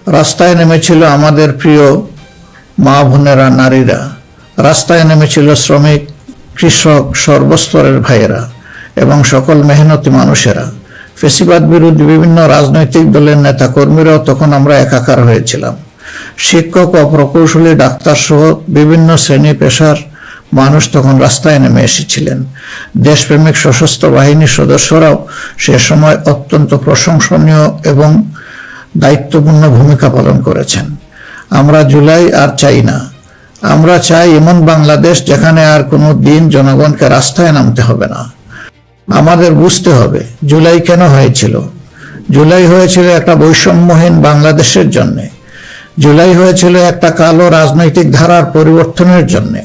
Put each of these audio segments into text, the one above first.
রাস্তায় নেমেছিল আমাদের প্রিয় মা বোনেরা, নারীরা। রাস্তায় নেমেছিল শ্রমিক, কৃষক, সর্বস্তরের ভাইয়েরা এবং সকল মেহনতি মানুষেরা। ফেসিবাদ বিরোধী বিভিন্ন রাজনৈতিক দলের নেতা কর্মীরাও তখন আমরা একাকার হয়েছিলাম। শিক্ষক ও প্রকৌশলী, ডাক্তার সহ বিভিন্ন শ্রেণী পেশার মানুষ তখন রাস্তায় নেমে এসেছিলেন। দেশপ্রেমিক সশস্ত্র বাহিনীর সদস্যরাও সে সময় অত্যন্ত প্রশংসনীয় এবং দায়িত্বপূর্ণ ভূমিকা পালন করেছেন। আমরা জুলাই আর চাই না। আমরা চাই এমন বাংলাদেশ যেখানে আর কোনো দিন জনগণকে রাস্তায় নামতে হবে না। আমাদের বুঝতে হবে জুলাই কেন হয়েছিল। জুলাই হয়েছিল একটা বৈষম্যহীন বাংলাদেশের জন্য। জুলাই হয়েছিল একটা কালো রাজনৈতিক ধারার পরিবর্তনের জন্য।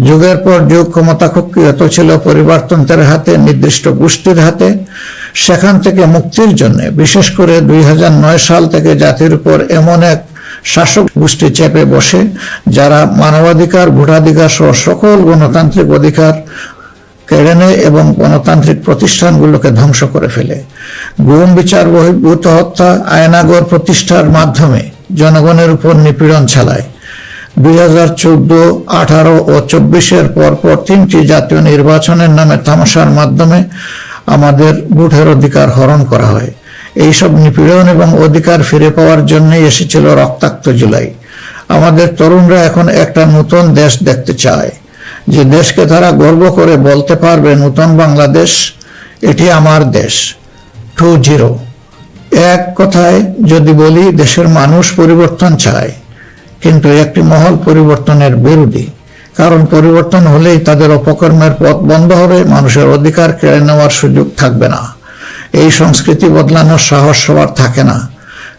যুগের পর যুগ ক্ষমতা কুক্ষিগত ছিল পরিবারতন্ত্রের হাতে, নির্দিষ্ট গোষ্ঠীর হাতে। সেখান থেকে মুক্তির জন্য বিশেষ করে 2009 সাল থেকে জাতির উপর এমন এক শাসক গোষ্ঠী চেপে বসে যারা মানবাধিকার, ভোটাধিকার সহ সকল গণতান্ত্রিক অধিকার কেড়ে নেয় এবং গণতান্ত্রিক প্রতিষ্ঠানগুলোকে ধ্বংস করে ফেলে। গুম, বিচার বহির্ভূত হত্যা, আয়নাগর প্রতিষ্ঠার মাধ্যমে জনগণের উপর নিপীড়ন চালায়। 2014, 18 ও 24-এর পরপর 3টি জাতীয় নির্বাচনের নামে তামাশার মাধ্যমে আমাদের ভোটের অধিকার হরণ করা হয়। এইসব নিপীড়ন এবং অধিকার ফিরে পাওয়ার জন্যই এসেছিল রক্তাক্ত জুলাই। আমাদের তরুণরা এখন একটা নতুন দেশ দেখতে চায়, যে দেশকে তারা গর্ব করে বলতে পারবে নতুন বাংলাদেশ, এটি আমার দেশ 2.0। এক কথায় যদি বলি, দেশের মানুষ পরিবর্তন চায়, কিন্তু একটি মহল পরিবর্তনের বিরোধী। কারণ পরিবর্তন হলেই তাদের অপকর্মের পথ বন্ধ হবে, মানুষের অধিকার কেড়ে নেওয়ার সুযোগ থাকবে না। এই সংস্কৃতি বদলানোর সাহস সবার থাকে না।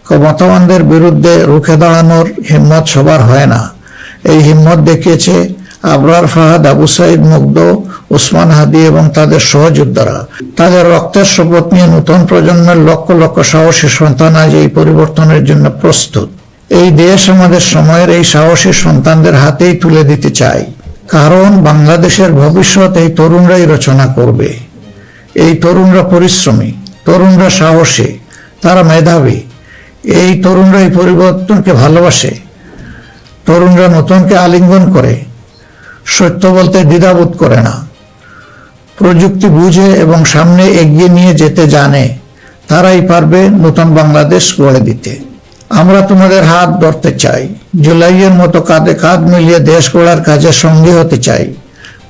ক্ষমতাবানদের বিরুদ্ধে রুখে দাঁড়ানোর হিম্মত সবার হয় না। এই হিম্মত দেখিয়েছে আবরার, ফাহাদ, আবু সাইদ, মুগ্ধ, ওসমান হাদি এবং তাদের সহযোদ্ধারা। তাদের রক্তের শপথ নিয়ে নতুন প্রজন্মের লক্ষ লক্ষ সাহসী সন্তান আজ এই পরিবর্তনের জন্য প্রস্তুত। এই দেশ আমাদের সময়ের এই সাহসী সন্তানদের হাতেই তুলে দিতে চাই। কারণ বাংলাদেশের ভবিষ্যৎ এই তরুণরাই রচনা করবে। এই তরুণরা পরিশ্রমী, তরুণরা সাহসী, তারা মেধাবী। এই তরুণরা এই পরিবর্তনকে ভালোবাসে। তরুণরা নতুনকে আলিঙ্গন করে, সত্য বলতে দ্বিধাবোধ করে না, প্রযুক্তি বুঝে এবং সামনে এগিয়ে নিয়ে যেতে জানে। তারাই পারবে নতুন বাংলাদেশ গড়ে দিতে। আমরা তোমাদের হাত ধরতে চাই, জুলাইয়ের মতো কাঁধে কাঁধ মিলিয়ে দেশ গড়ার কাজে সঙ্গী হতে চাই,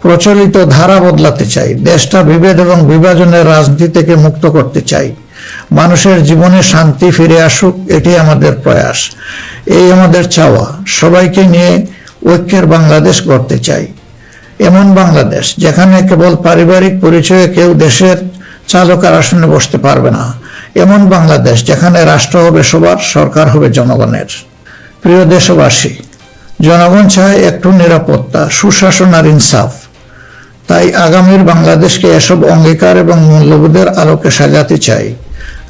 প্রচলিত ধারা বদলাতে চাই, দেশটা বিভেদ এবং বিভাজনের রাজনীতি থেকে মুক্ত করতে চাই। মানুষের জীবনে শান্তি ফিরে আসুক, এটি আমাদের প্রয়াস, এই আমাদের চাওয়া। সবাইকে নিয়ে ঐক্যের বাংলাদেশ গড়তে চাই। এমন বাংলাদেশ যেখানে কেবল পারিবারিক পরিচয়ে কেউ দেশের চালকের আসনে বসতে পারবে না। এমন বাংলাদেশ যেখানে রাষ্ট্র হবে সবার, সরকার হবে জনগণের। প্রিয় দেশবাসী, জনগণ চায় একটু নিরাপত্তা, সুশাসন আর ইনসাফ। তাই আগামীর বাংলাদেশকে এসব অঙ্গীকার এবং মূল্যবোধের আলোকে সাজাতে চাই।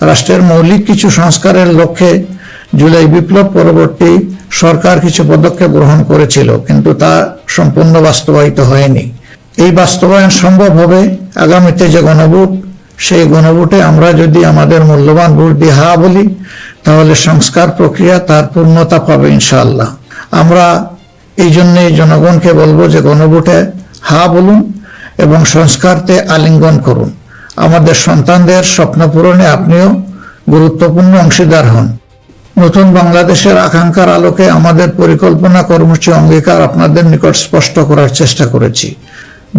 রাষ্ট্রের মৌলিক কিছু সংস্কারের লক্ষ্যে জুলাই বিপ্লব পরবর্তী সরকার কিছু পদক্ষেপ গ্রহণ করেছিল, কিন্তু তা সম্পূর্ণ বাস্তবায়িত হয়নি। এই বাস্তবায়ন সম্ভব হবে আগামীতে যে গণভোট, সেই গণভোটে আমরা যদি আমাদের মূল্যবান ভোট দিয়ে হা বলি, তাহলে সংস্কার প্রক্রিয়া তার পূর্ণতা পাবে ইনশাআল্লাহ। আমরা এই জন্যই জনগণকে বলবো যে গণভোটে হা বলুন এবং সংস্কারতে আলিঙ্গন করুন। আমাদের সন্তানদের স্বপ্ন পূরণে আপনিও গুরুত্বপূর্ণ অংশীদার হন। নতুন বাংলাদেশের আকাঙ্ক্ষার আলোকে আমাদের পরিকল্পনা, কর্মসূচি, অঙ্গীকার আপনাদের নিকট স্পষ্ট করার চেষ্টা করেছি।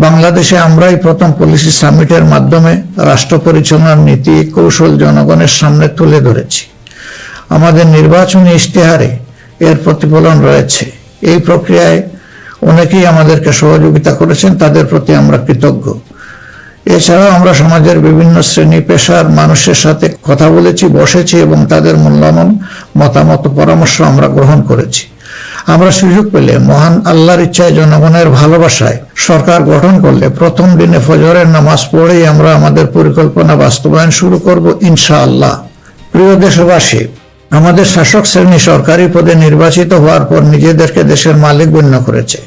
বাংলাদেশে আমরাই প্রথম পলিসি সামিটের মাধ্যমে রাষ্ট্র পরিচালনার নীতি কৌশল জনগণের সামনে তুলে ধরেছি। আমাদের নির্বাচনী ইশতেহারে এর প্রতিফলন রয়েছে। এই প্রক্রিয়ায় অনেকেই আমাদেরকে সহযোগিতা করেছেন, তাদের প্রতি আমরা কৃতজ্ঞ। এছাড়াও আমরা সমাজের বিভিন্ন শ্রেণী পেশার মানুষের সাথে কথা বলেছি, বসেছি এবং তাদের মূল্যবান মতামত, পরামর্শ আমরা গ্রহণ করেছি। আমরা সুযোগ পেলে, মহান আল্লাহর ইচ্ছায়, জনগণের ভালোবাসায় সরকার গঠন করলে প্রথম দিনে ফজরের নামাজ পড়েই আমরা আমাদের পরিকল্পনা বাস্তবায়ন শুরু করব ইনশাআল্লাহ। প্রিয় দেশবাসী, আমাদের শাসক শ্রেণী সরকারি পদে নির্বাচিত হওয়ার পর নিজেদেরকে দেশের মালিক গণ্য করেছে।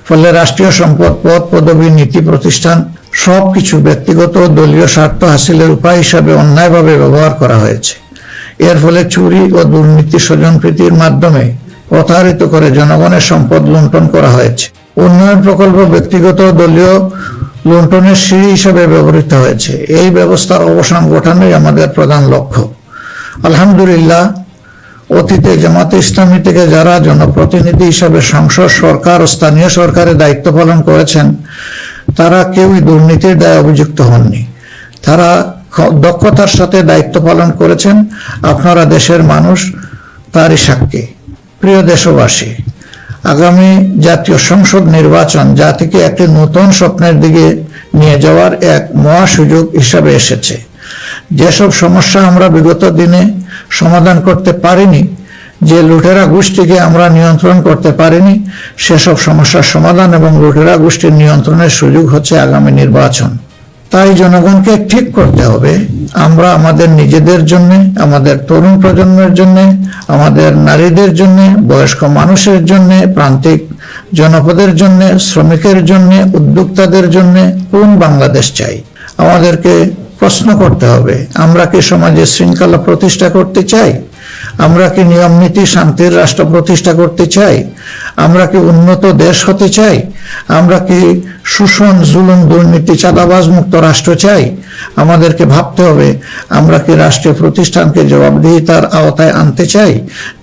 ফলে রাষ্ট্রীয় সম্পদ, পদ, পদবি, নীতি, প্রতিষ্ঠান সবকিছু ব্যক্তিগত ও দলীয় স্বার্থ হাসিলের উপায় হিসাবে অন্যায়ভাবে ব্যবহার করা হয়েছে। এর ফলে চুরি ও দুর্নীতি স্বজনপ্রীতির মাধ্যমে প্রতারিত করে জনগণের সম্পদ লুণ্ঠন করা হয়েছে। উন্নয়ন প্রকল্প ব্যক্তিগত ও দলীয় লুণ্ঠনের সিঁড়ি হিসেবে ব্যবহৃত হয়েছে। এই ব্যবস্থার অবসান ঘটানোই আমাদের প্রধান লক্ষ্য। আলহামদুলিল্লাহ, অতীতে জামাতে ইসলামী থেকে যারা জনপ্রতিনিধি হিসাবে সংসদ, সরকার ও স্থানীয় সরকারের দায়িত্ব পালন করেছেন, তারা কেউই দুর্নীতির দায়ে অভিযুক্ত হননি। তারা দক্ষতার সাথে দায়িত্ব পালন করেছেন। আপনারা দেশের মানুষ তারই সাক্ষী। প্রিয় দেশবাসী, আগামী জাতীয় সংসদ নির্বাচন জাতিকে একটি নতুন স্বপ্নের দিকে নিয়ে যাওয়ার এক মহা সুযোগ হিসাবে এসেছে। যেসব সমস্যা আমরা বিগত দিনে সমাধান করতে পারিনি, যে লুটেরা গোষ্ঠীকে আমরা নিয়ন্ত্রণ করতে পারিনি, সেসব সমস্যার সমাধান এবং লুটেরা গোষ্ঠীর নিয়ন্ত্রণের সুযোগ হচ্ছে আগামী নির্বাচন। তাই জনগণকে ঠিক করতে হবে, আমরা আমাদের নিজেদের জন্য, আমাদের তরুণ প্রজন্মের জন্য, আমাদের নারীদের জন্য, বয়স্ক মানুষের জন্য, প্রান্তিক জনপদের জন্য, শ্রমিকের জন্য, উদ্যোক্তাদের জন্য কোন বাংলাদেশ চাই। আমাদেরকে প্রশ্ন করতে হবে, আমরা কি সমাজে শৃঙ্খলা প্রতিষ্ঠা করতে চাই? আমরা কি নিয়ম নীতি শান্তির রাষ্ট্র প্রতিষ্ঠা করতে চাই? আমরা কি উন্নত দেশ হতে চাই? আমরা কি শোষণ, জুলুম, দুর্নীতি, চাঁদাবাজ মুক্ত রাষ্ট্র চাই? আমাদেরকে ভাবতে হবে, আমরা কি রাষ্ট্রীয় প্রতিষ্ঠানকে জবাবদিহিতার আওতায় আনতে চাই?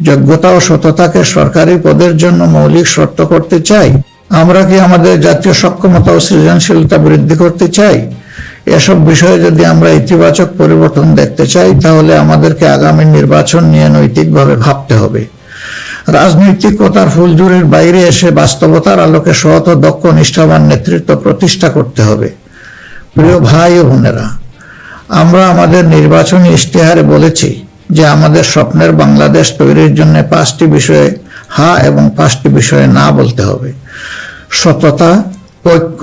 যোগ্যতা ও সততাকে সরকারি পদের জন্য মৌলিক শর্ত করতে চাই? আমরা কি আমাদের জাতীয় সক্ষমতা ও সৃজনশীলতা বৃদ্ধি করতে চাই? এসব বিষয়ে যদি আমরা ইতিবাচক পরিবর্তন দেখতে চাই, তাহলে আমাদেরকে আগামী নির্বাচন নিয়ে নৈতিকভাবে ভাবতে হবে। রাজনৈতিকতার ফুলঝুরির বাইরে এসে বাস্তবতার আলোকে সৎ ও দক্ষ নিষ্ঠাবান নেতৃত্ব প্রতিষ্ঠা করতে হবে। প্রিয় ভাই ও বোনেরা, আমরা আমাদের নির্বাচনী ইশতেহারে বলেছি যে আমাদের স্বপ্নের বাংলাদেশ তৈরির জন্য 5টি বিষয়ে হা এবং 5টি বিষয়ে না বলতে হবে। সততা, ঐক্য,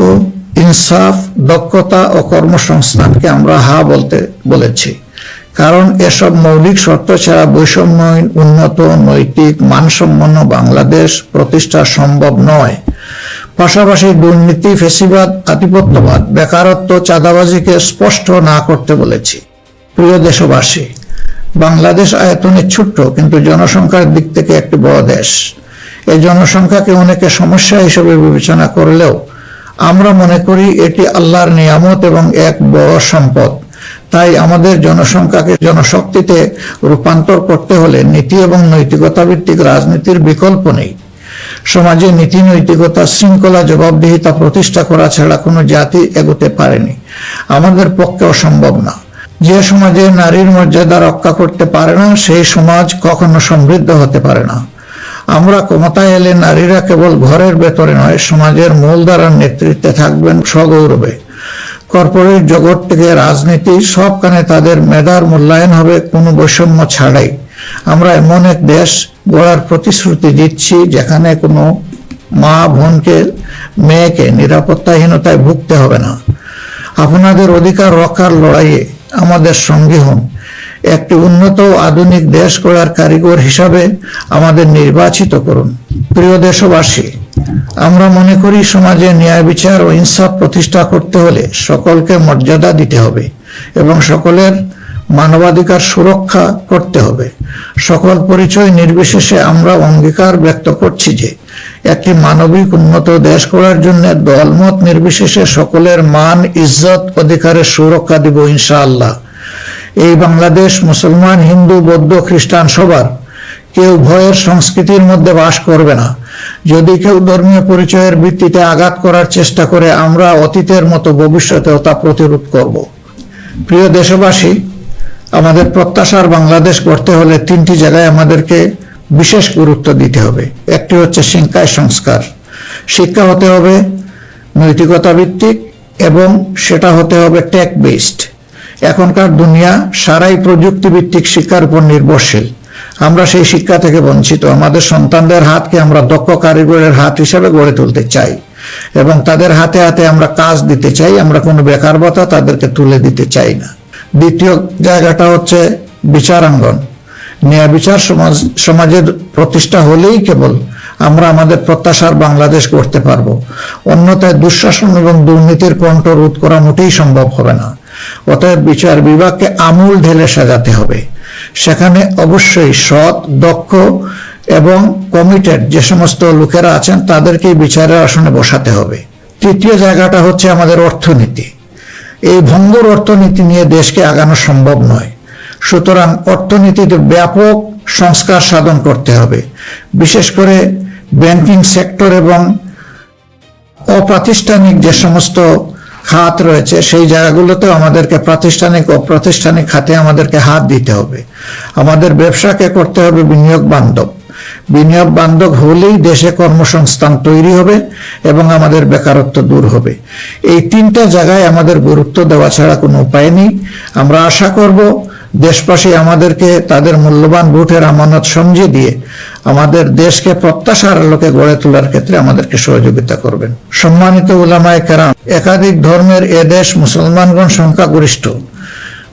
ইনসাফ, দক্ষতা ও কর্মসংস্থানকে আমরা হা বলতে বলেছি, কারণ এসব মৌলিক শর্ত ছাড়া বৈষম্যহীন, উন্নত, নৈতিক, মানসম্পন্ন বাংলাদেশ প্রতিষ্ঠা সম্ভব নয়। পাশাপাশি দুর্নীতি, ফ্যাসিবাদ, আধিপত্যবাদ, বেকারত্ব, চাঁদাবাজিকে স্পষ্ট না করতে বলেছি। প্রিয় দেশবাসী, বাংলাদেশ আয়তনে ছোট্ট কিন্তু জনসংখ্যার দিক থেকে একটি বড় দেশ। এই জনসংখ্যাকে অনেকে সমস্যা হিসেবে বিবেচনা করলেও আমরা মনে করি এটি আল্লাহর নিয়ামত এবং এক বড় সম্পদ। তাই আমাদের জনসংখ্যাকে জনশক্তিতে রূপান্তর করতে হলে নীতি এবং নৈতিকতা ভিত্তিক রাজনীতির বিকল্প নেই। সমাজে নীতি, নৈতিকতা, শৃঙ্খলা, জবাবদিহিতা প্রতিষ্ঠা করা ছাড়া কোনো জাতি এগোতে পারেনি, আমাদের পক্ষে অসম্ভব না। যে সমাজে নারীর মর্যাদা রক্ষা করতে পারে না, সেই সমাজ কখনো সমৃদ্ধ হতে পারে না। আমরা ক্ষমতায় এলে নারীরা কেবল ঘরের ভেতরে নয়, সমাজের মূলধারার নেতৃত্বে থাকবেন সগৌরবে। কর্পোরেট জগৎ থেকে রাজনীতি, সবখানে তাদের মেধার মূল্যায়ন হবে কোনো বৈষম্য ছাড়াই। আমরা এমন এক দেশ গড়ার প্রতিশ্রুতি দিচ্ছি যেখানে কোনো মা, বোনকে, মেয়েকে নিরাপত্তাহীনতায় ভুগতে হবে না। আপনাদের অধিকার রক্ষার লড়াইয়ে আমাদের সঙ্গী হন। একটি উন্নত আধুনিক দেশ গড়ার কারিগর হিসাবে আমাদের নির্বাচিত করুন। প্রিয় দেশবাসী, আমরা মনে করি সমাজে ন্যায় বিচার ও ইনসাফ প্রতিষ্ঠা করতে হলে সকলকে মর্যাদা দিতে হবে এবং সকলের মানবাধিকার সুরক্ষা করতে হবে। সকল পরিচয় নির্বিশেষে আমরা অঙ্গীকার ব্যক্ত করছি যে একটি মানবিক উন্নত দেশ গড়ার জন্য দলমত নির্বিশেষে সকলের মান, ইজ্জত, অধিকারের সুরক্ষা দিব ইনশাআল্লাহ। এই বাংলাদেশ মুসলমান, হিন্দু, বৌদ্ধ, খ্রিস্টান সবার। কেউ ভয়ের সংস্কৃতির মধ্যে বাস করবে না। যদি কেউ ধর্মীয় পরিচয়ের ভিত্তিতে আঘাত করার চেষ্টা করে, আমরা অতীতের মতো ভবিষ্যতেও তা প্রতিরোধ করব। প্রিয় দেশবাসী, আমাদের প্রত্যাশার বাংলাদেশ গড়তে হলে 3টি জায়গায় আমাদেরকে বিশেষ গুরুত্ব দিতে হবে। একটি হচ্ছে শিক্ষায় সংস্কার। শিক্ষা হতে হবে নৈতিকতা ভিত্তিক এবং সেটা হতে হবে টেক বেসড। এখনকার দুনিয়া সারাই প্রযুক্তি ভিত্তিক শিক্ষার উপর নির্ভরশীল। আমরা সেই শিক্ষা থেকে বঞ্চিত। আমাদের সন্তানদের হাতকে আমরা দক্ষ কারিগরের হাত হিসাবে গড়ে তুলতে চাই এবং তাদের হাতে হাতে আমরা কাজ দিতে চাই। আমরা কোনো বেকার ভাতা তাদেরকে তুলে দিতে চাই না। দ্বিতীয় জায়গাটা হচ্ছে বিচারাঙ্গন। ন্যায় বিচার সমাজের প্রতিষ্ঠা হলেই কেবল আমরা আমাদের প্রত্যাশার বাংলাদেশ গড়তে পারবো। অন্যথায় দুঃশাসন এবং দুর্নীতির কণ্ঠ রোধ করা মোটেই সম্ভব হবে না। অতএব বিচার বিভাগকে আমূল ঢেলে সাজাতে হবে। সেখানে অবশ্যই সৎ, দক্ষ এবং কমিটেড যে সমস্ত লোকেরা আছেন তাদেরকেই বিচারের আসনে বসাতে হবে। তৃতীয় জায়গাটা হচ্ছে আমাদের অর্থনীতি। এই ভঙ্গুর অর্থনীতি নিয়ে দেশকে আগানো সম্ভব নয়। সুতরাং অর্থনীতিতে ব্যাপক সংস্কার সাধন করতে হবে। বিশেষ করে ব্যাংকিং সেক্টর এবং অপ্রাতিষ্ঠানিক যে সমস্ত খাত রয়েছে সেই জায়গাগুলোতেও আমাদেরকে প্রাতিষ্ঠানিক অপ্রাতিষ্ঠানিক খাতে আমাদেরকে হাত দিতে হবে। আমাদের ব্যবসাকে করতে হবে বিনিয়োগ বান্ধব। বিনিয়োগ বান্ধব হলেই দেশে কর্মসংস্থান তৈরি হবে এবং আমাদের বেকারত্ব দূর হবে। এই তিনটা জায়গায় আমাদের গুরুত্ব দেওয়া ছাড়া কোনো উপায় নেই। আমরা আশা করব দেশবাসী আমাদেরকে তাদের মূল্যবান ভোটের আমানত সমঝে দিয়ে আমাদের দেশকে প্রত্যাশার আলোকে গড়ে তোলার ক্ষেত্রে আমাদেরকে সহযোগিতা করবেন। সম্মানিত উলামায়ে কেরাম, একাধিক ধর্মের এ দেশ মুসলমানগণ সংখ্যাগরিষ্ঠ।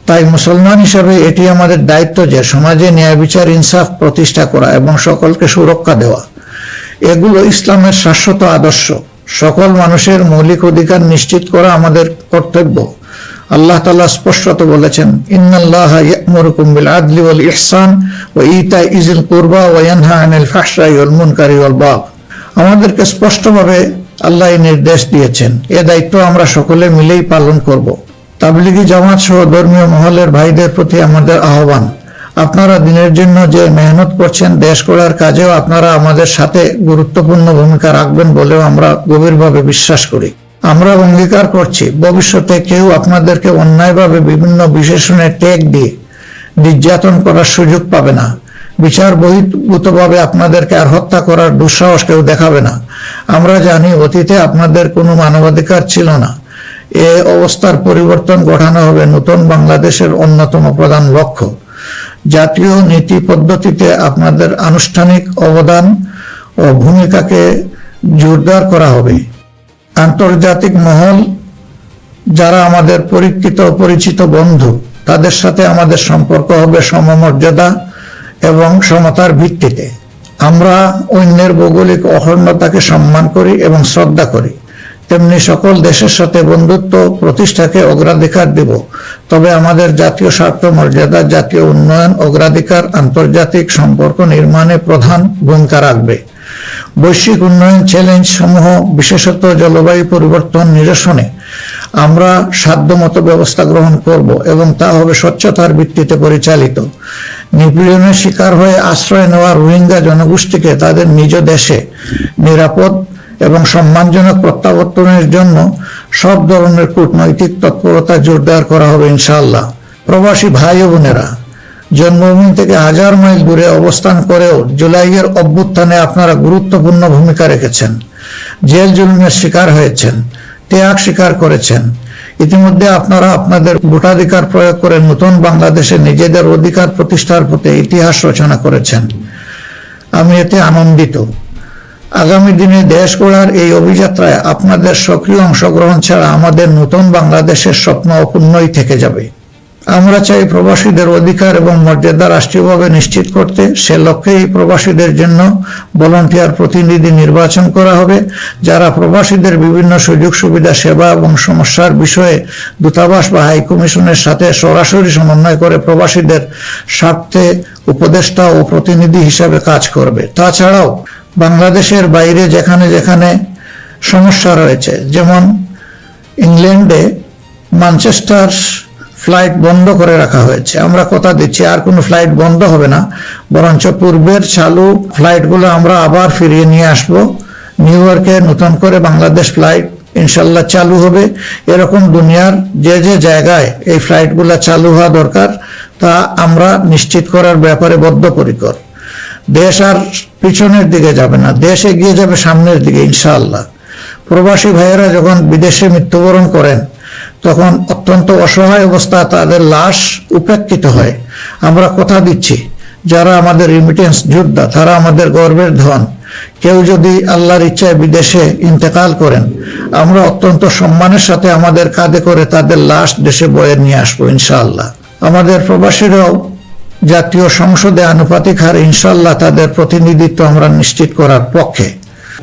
তাই মুসলমান হিসাবে এটি আমাদের দায়িত্ব যে সমাজে ন্যায় বিচার ইনসাফ প্রতিষ্ঠা করা এবং সকলকে সুরক্ষা দেওয়া। এগুলো ইসলামের শাশ্বত আদর্শ। সকল মানুষের মৌলিক অধিকার নিশ্চিত করা আমাদের কর্তব্য। আল্লাহ তাআলা স্পষ্টত বলেছেন, ইন্নাল্লাহা ইয়া'মুরুকুম বিল আদলি ওয়াল ইহসান ওয়া ইতা'i যিল কুরবা ওয়া ইয়ানহা আনিল ফাহশাই ওয়াল মুনকারি ওয়াল বাগ। আমাদেরকে স্পষ্টভাবে আল্লাহ এই নির্দেশ দিয়েছেন। এ দায়িত্ব আমরা সকলে মিলেই পালন করব। তাবলিগি জামাত সহ ধর্মীয় মহলের ভাইদের প্রতি আমাদের আহ্বান, আপনারা দিনের জন্য যে মেহনত করছেন, দেশ গড়ার কাজেও আপনারা আমাদের সাথে গুরুত্বপূর্ণ ভূমিকা রাখবেন বলেও আমরা গভীরভাবে বিশ্বাস করি। আমরা অঙ্গীকার করছি ভবিষ্যতে কেউ আপনাদেরকে অন্যায়ভাবে বিভিন্ন বিশেষণে ট্যাগ দিয়ে নির্যাতন করার সুযোগ পাবে না। বিচার বহির্ভূতভাবে আপনাদেরকে আর হত্যা করার দুঃসাহস কেউ দেখাবে না। আমরা জানি অতীতে আপনাদের কোনো মানবাধিকার ছিল না। এ অবস্থার পরিবর্তন ঘটানো হবে নতুন বাংলাদেশের অন্যতম প্রধান লক্ষ্য। জাতীয় নীতি পদ্ধতিতে আপনাদের আনুষ্ঠানিক অবদান ও ভূমিকাকে জোরদার করা হবে। আন্তর্জাতিক মহল যারা আমাদের পরিচিত পরিচিত বন্ধু, তাদের সাথে আমাদের সম্পর্ক হবে সমমর্যাদা এবং সমতার ভিত্তিতে। আমরা অন্যের ভৌগোলিক অখণ্ডতাকে সম্মান করি এবং শ্রদ্ধা করি, তেমনি সকল দেশের সাথে বন্ধুত্ব প্রতিষ্ঠাকে অগ্রাধিকার দেব। তবে আমাদের জাতীয় স্বার্থ মর্যাদা, জাতীয় উন্নয়ন, অগ্রাধিকার আন্তর্জাতিক সম্পর্ক নির্মাণে প্রধান ভূমিকা রাখবে। বৈশ্বিক উন্নয়ন চ্যালেঞ্জ সমূহ, বিশেষত জলবায়ু পরিবর্তন নিরসনে আমরা সাধ্যমতো ব্যবস্থা গ্রহণ করব এবং তা হবে স্বচ্ছতার ভিত্তিতে পরিচালিত। নিপীড়নের শিকার হয়ে আশ্রয় নেওয়া রোহিঙ্গা জনগোষ্ঠীকে তাদের নিজ দেশে নিরাপদ এবং সম্মানজনক প্রত্যাবর্তনের জন্য সব ধরনের কূটনৈতিক তৎপরতা জোরদার করা হবে ইনশাআল্লাহ। প্রবাসী ভাই ও বোনেরা, জন্মভূমি থেকে হাজার মাইল দূরে অবস্থান করেও জুলাইয়ের অভ্যুত্থানে আপনারা গুরুত্বপূর্ণ ভূমিকা রেখেছেন। জেল জুলুমের শিকার হয়েছেন, ত্যাগ স্বীকার করেছেন। ইতিমধ্যে আপনারা আপনাদের ভোটাধিকার প্রয়োগ করে নতুন বাংলাদেশে নিজেদের অধিকার প্রতিষ্ঠার পথে ইতিহাস রচনা করেছেন। আমি এতে আনন্দিত। আগামী দিনে দেশ গড়ার এই অভিযাত্রায় আপনাদের সক্রিয় অংশগ্রহণ ছাড়া আমাদের নতুন বাংলাদেশের স্বপ্ন অপূর্ণই থেকে যাবে। আমরা চাই প্রবাসীদের অধিকার এবং মর্যাদা রাষ্ট্রীয়ভাবে নিশ্চিত করতে। সে লক্ষ্যে এই প্রবাসীদের জন্য ভলান্টিয়ার প্রতিনিধি নির্বাচন করা হবে, যারা প্রবাসীদের বিভিন্ন সুযোগ সুবিধা, সেবা এবং সমস্যার বিষয়ে দূতাবাস বা হাইকমিশনের সাথে সরাসরি সমন্বয় করে প্রবাসীদের স্বার্থে উপদেষ্টা ও প্রতিনিধি হিসাবে কাজ করবে। তাছাড়াও বাংলাদেশের বাইরে যেখানে যেখানে সমস্যা রয়েছে, যেমন ইংল্যান্ডে ম্যানচেস্টার ফ্লাইট বন্ধ করে রাখা হয়েছে, আমরা কথা দিচ্ছি আর কোনো ফ্লাইট বন্ধ হবে না, বরঞ্চ পূর্বের চালু ফ্লাইটগুলো আমরা আবার ফিরিয়ে নিয়ে আসব। নিউ ইয়র্কে নতুন করে বাংলাদেশ ফ্লাইট ইনশাল্লাহ চালু হবে। এরকম দুনিয়ার যে যে জায়গায় এই ফ্লাইটগুলো চালু হওয়া দরকার তা আমরা নিশ্চিত করার ব্যাপারে বদ্ধপরিকর। দেশ আর পিছনের দিকে যাবে না, দেশ এগিয়ে যাবে সামনের দিকে ইনশাআল্লাহ। প্রবাসী ভাইয়েরা যখন বিদেশে মৃত্যুবরণ করেন তখন অত্যন্ত অসহায় অবস্থা তাদের লাশ উপেক্ষিত হয়। আমরা কথা দিচ্ছি যারা আমাদের রিমিটেন্স যোদ্ধা, তারা আমাদের গর্বের ধন। কেউ যদি আল্লাহর ইচ্ছায় বিদেশে ইন্তেকাল করেন, আমরা অত্যন্ত সম্মানের সাথে আমাদের কাঁধে করে তাদের লাশ দেশে বয়ে নিয়ে আসবো ইনশাআল্লাহ। আমাদের প্রবাসীরাও জাতীয় সংসদে আনুপাতিক হারে ইনশাআল্লাহ তাদের প্রতিনিধিত্ব আমরা নিশ্চিত করার পক্ষে।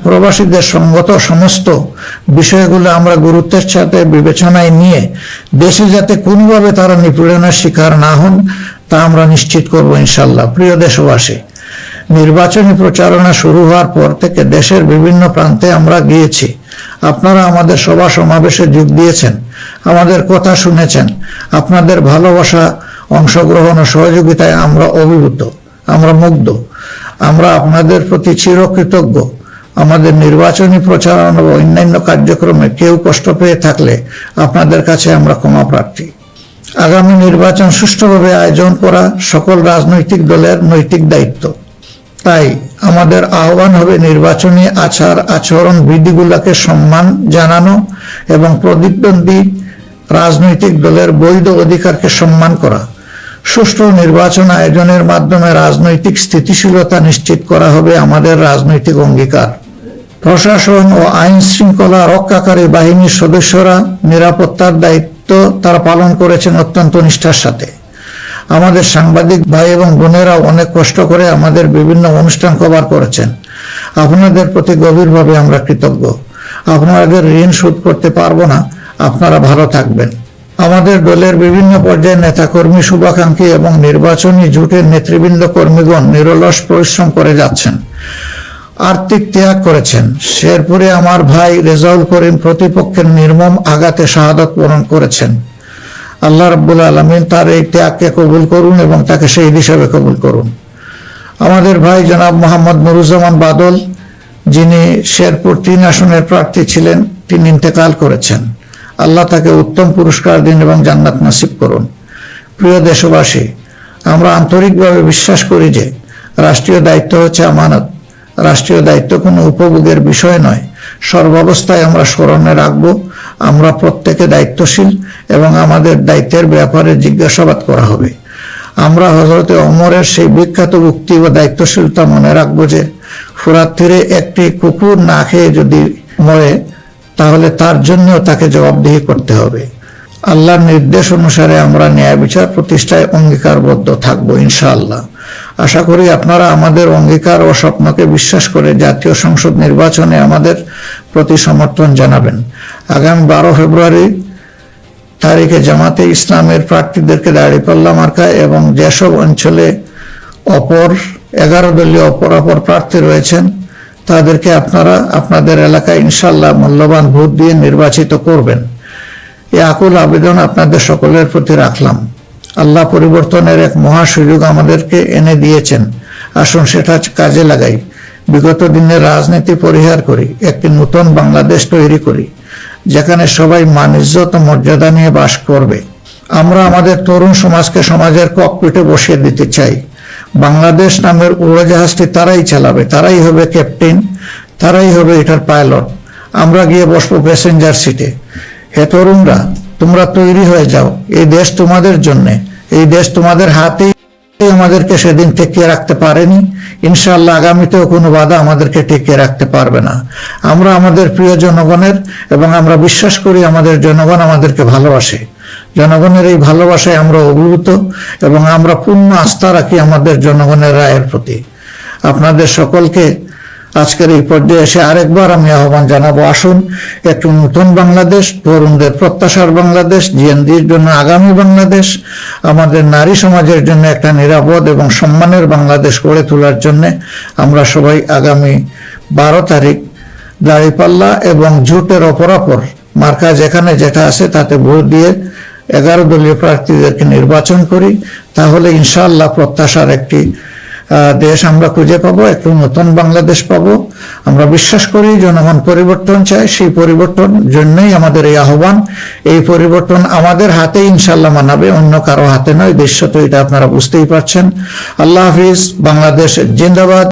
প্রবাসীদের সঙ্গত সমস্ত বিষয়গুলো আমরা গুরুত্বের সাথে বিবেচনায় নিয়ে দেশে যাতে কোনোভাবে তারা নিপীড়নের শিকার না হন তা আমরা নিশ্চিত করব ইনশাল্লাহ। প্রিয় দেশবাসী, নির্বাচনী প্রচারণা শুরু হওয়ার পর থেকে দেশের বিভিন্ন প্রান্তে আমরা গিয়েছি। আপনারা আমাদের সভা সমাবেশে যোগ দিয়েছেন, আমাদের কথা শুনেছেন। আপনাদের ভালোবাসা, অংশগ্রহণ ও সহযোগিতায় আমরা অভিভূত, আমরা মুগ্ধ। আমরা আপনাদের প্রতি চিরকৃতজ্ঞ। আমাদের নির্বাচনী প্রচারণা ও অন্যান্য কার্যক্রমে কেউ কষ্ট পেয়ে থাকলে আপনাদের কাছে আমরা ক্ষমা প্রার্থী। আগামী নির্বাচন সুষ্ঠুভাবে আয়োজন করা সকল রাজনৈতিক দলের নৈতিক দায়িত্ব। তাই আমাদের আহ্বান হবে নির্বাচনী আচরণ বিধিগুলোকে সম্মান জানানো এবং প্রতিদ্বন্দ্বী রাজনৈতিক দলের বৈধ অধিকারকে সম্মান করা। সুষ্ঠু নির্বাচন আয়োজনের মাধ্যমে রাজনৈতিক স্থিতিশীলতা নিশ্চিত করা হবে আমাদের রাজনৈতিক অঙ্গীকার। প্রশাসন ও আইন শৃঙ্খলা রক্ষাকারী বাহিনীর সদস্যরা নিরাপত্তার দায়িত্ব তারা পালন করেছেন অত্যন্ত নিষ্ঠার সাথে। আমাদের সাংবাদিক ভাই এবং বোনেরা অনেক কষ্ট করে আমাদের বিভিন্ন অনুষ্ঠান কভার করেছেন। আপনাদের প্রতি গভীরভাবে আমরা কৃতজ্ঞ। আপনাদের ঋণ শোধ করতে পারবো না। আপনারা ভালো থাকবেন। আমাদের দলের বিভিন্ন পর্যায়ের নেতাকর্মী, শুভাকাঙ্ক্ষী এবং নির্বাচনী জোটের নেতৃবৃন্দ কর্মীগণ নিরলস পরিশ্রম করে যাচ্ছেন, আর্থিক ত্যাগ করেছেন। শেরপুরে আমার ভাই রেজাউল করিম প্রতিপক্ষের নির্মম আঘাতে শাহাদাত বরণ করেছেন। আল্লাহ রাব্বুল আলামিন তার এই ত্যাগকে কবুল করুন এবং তাকে শহীদ হিসেবে কবুল করুন। আমাদের ভাই জনাব মোহাম্মদ নুরুজ্জামান বাদল, যিনি শেরপুর 3 আসনের প্রার্থী ছিলেন, তিনি ইন্তেকাল করেছেন। আল্লাহ তাকে উত্তম পুরস্কার দিন এবং জান্নাত নসিব করুন। প্রিয় দেশবাসী, আমরা আন্তরিকভাবে বিশ্বাস করি যে রাষ্ট্রীয় দায়িত্ব হচ্ছে আমানত। রাষ্ট্রীয় দায়িত্ব কোনো উপভোগের বিষয় নয়। সর্বাবস্থায় আমরা স্মরণে রাখব আমরা প্রত্যেকে দায়িত্বশীল এবং আমাদের দায়িত্বের ব্যাপারে জিজ্ঞাসাবাদ করা হবে। আমরা হযরতে ওমরের সেই বিখ্যাত উক্তি ও দায়িত্বশীলতা মনে রাখবো যে ফুরাত তীরে একটি কুকুর না খেয়ে যদি মরে তাহলে তার জন্যও তাকে জবাবদিহি করতে হবে। আল্লাহর নির্দেশ অনুসারে আমরা ন্যায় বিচার প্রতিষ্ঠায় অঙ্গীকারবদ্ধ থাকবো ইনশাআল্লাহ। আশা করি আপনারা আমাদের অঙ্গীকার ও স্বপ্নকে বিশ্বাস করে জাতীয় সংসদ নির্বাচনে আমাদের প্রতি সমর্থন জানাবেন। আগামী 12 ফেব্রুয়ারি তারিখে জামাতে ইসলামের প্রার্থীদেরকে দাঁড়িপাল্লা মার্কা এবং যেসব অঞ্চলে 11 দলীয় অপরাপর প্রার্থী রয়েছেন তাদেরকে আপনারা আপনাদের এলাকায় ইনশাআল্লাহ মূল্যবান ভোট দিয়ে নির্বাচিত করবেন। এই আকুল আবেদন আপনাদের সকলের প্রতি রাখলাম। আল্লাহ পরিবর্তনের এক মহা সুযোগ আমাদেরকে এনে দিয়েছেন। আসুন সেটা কাজে লাগাই। বিগত দিনের রাজনীতি পরিহার করি, একটি নতুন বাংলাদেশ তৈরি করি যেখানে সবাই মান ইজ্জত ও মর্যাদা নিয়ে বাস করবে। আমরা আমাদের তরুণ সমাজকে সমাজের ককপিটে বসিয়ে দিতে চাই। বাংলাদেশ নামের উড়োজাহাজটি তারাই চালাবে, তারাই হবে ক্যাপ্টেন, তারাই হবে এটার পাইলট। আমরা গিয়ে বসবো প্যাসেঞ্জার সিটে। হে তরুণরা, তোমরা তৈরি হয়ে যাও। এই দেশ তোমাদের জন্যে, এই দেশ তোমাদের হাতেই। আমাদেরকে সেদিন টেকিয়ে রাখতে পারেনি, ইনশাআল্লাহ আগামীতেও কোনো বাধা আমাদেরকে টেকিয়ে রাখতে পারবে না। আমরা আমাদের প্রিয় জনগণের এবং আমরা বিশ্বাস করি আমাদের জনগণ আমাদেরকে ভালোবাসে। জনগণের এই ভালোবাসায় আমরা অভিভূত এবং আমরা পূর্ণ আস্থা রাখি আমাদের জনগণের রায়ের প্রতি। আপনাদের সকলকে আজকের এই পর্যায়ে এসে আরেকবার আমি আহ্বান জানাবো, আসুন একটু নতুন বাংলাদেশ, তরুণদের প্রত্যাশার বাংলাদেশ, জিএনডির জন্য আগামী বাংলাদেশ, আমাদের নারী সমাজের জন্য একটা নিরাপদ এবং সম্মানের বাংলাদেশ গড়ে তোলার জন্য আমরা সবাই আগামী 12 তারিখ দাঁড়িপাল্লা এবং জোটের অপরাপর মার্কা যেখানে যেটা আছে তাতে ভোট দিয়ে 11 দলীয় প্রার্থীদেরকে নির্বাচন করি। তাহলে ইনশাআল্লাহ প্রত্যাশার একটি দেশ আমরা খুঁজে পাবো, একটু নতুন বাংলাদেশ পাবো। আমরা বিশ্বাস করি জনগণ পরিবর্তন চায়, সেই পরিবর্তন জন্যই আমাদের এই আহ্বান। এই পরিবর্তন আমাদের হাতে ইনশাআল্লাহ মানাবে, অন্য কারো হাতে নয়। দেশ তো এটা আপনারা বুঝতেই পারছেন। আল্লাহ হাফিজ। বাংলাদেশ জিন্দাবাদ।